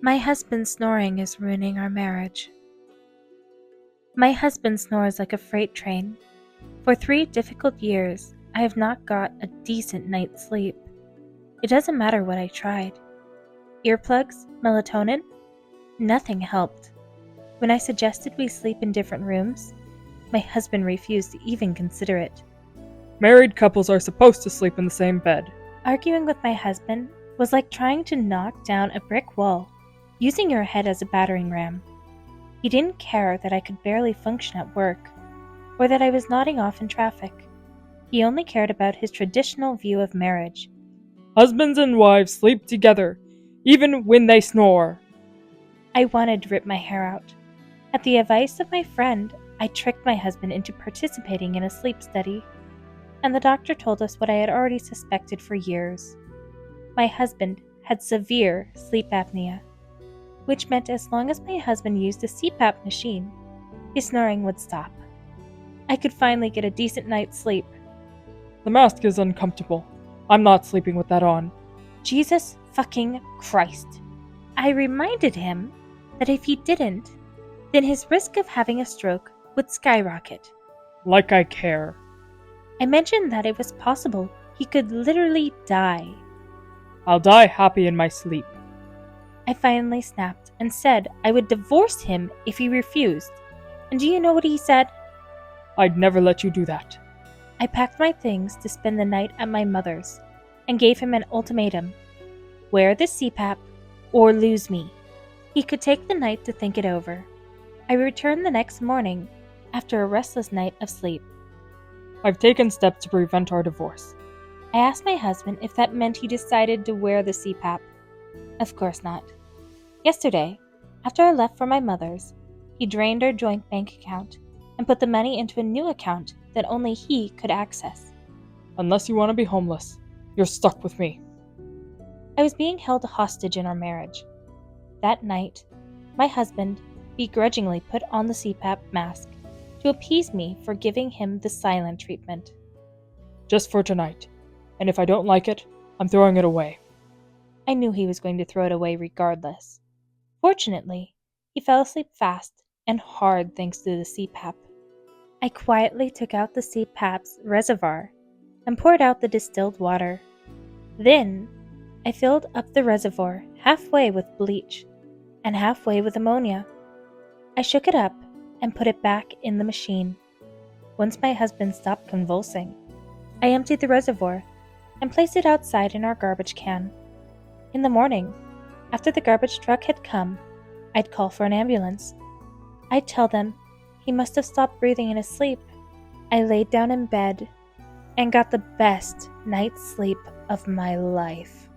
My husband's snoring is ruining our marriage. My husband snores like a freight train. For 3 difficult years, I have not got a decent night's sleep. It doesn't matter what I tried. Earplugs, melatonin, nothing helped. When I suggested we sleep in different rooms, my husband refused to even consider it. Married couples are supposed to sleep in the same bed. Arguing with my husband was like trying to knock down a brick wall, using your head as a battering ram. He didn't care that I could barely function at work, or that I was nodding off in traffic. He only cared about his traditional view of marriage. Husbands and wives sleep together, even when they snore. I wanted to rip my hair out. At the advice of my friend, I tricked my husband into participating in a sleep study, and the doctor told us what I had already suspected for years. My husband had severe sleep apnea, which meant as long as my husband used a CPAP machine, his snoring would stop. I could finally get a decent night's sleep. The mask is uncomfortable. I'm not sleeping with that on. Jesus fucking Christ. I reminded him that if he didn't, then his risk of having a stroke would skyrocket. Like I care. I mentioned that it was possible he could literally die. I'll die happy in my sleep. I finally snapped and said I would divorce him if he refused. And do you know what he said? I'd never let you do that. I packed my things to spend the night at my mother's and gave him an ultimatum. Wear the CPAP or lose me. He could take the night to think it over. I returned the next morning after a restless night of sleep. I've taken steps to prevent our divorce. I asked my husband if that meant he decided to wear the CPAP. Of course not. Yesterday, after I left for my mother's, he drained our joint bank account and put the money into a new account that only he could access. Unless you want to be homeless, you're stuck with me. I was being held hostage in our marriage. That night, my husband begrudgingly put on the CPAP mask to appease me for giving him the silent treatment. Just for tonight. And if I don't like it, I'm throwing it away. I knew he was going to throw it away regardless. Fortunately, he fell asleep fast and hard thanks to the CPAP. I quietly took out the CPAP's reservoir and poured out the distilled water. Then, I filled up the reservoir halfway with bleach and halfway with ammonia. I shook it up and put it back in the machine. Once my husband stopped convulsing, I emptied the reservoir and placed it outside in our garbage can. In the morning, after the garbage truck had come, I'd call for an ambulance. I'd tell them he must have stopped breathing in his sleep. I laid down in bed and got the best night's sleep of my life.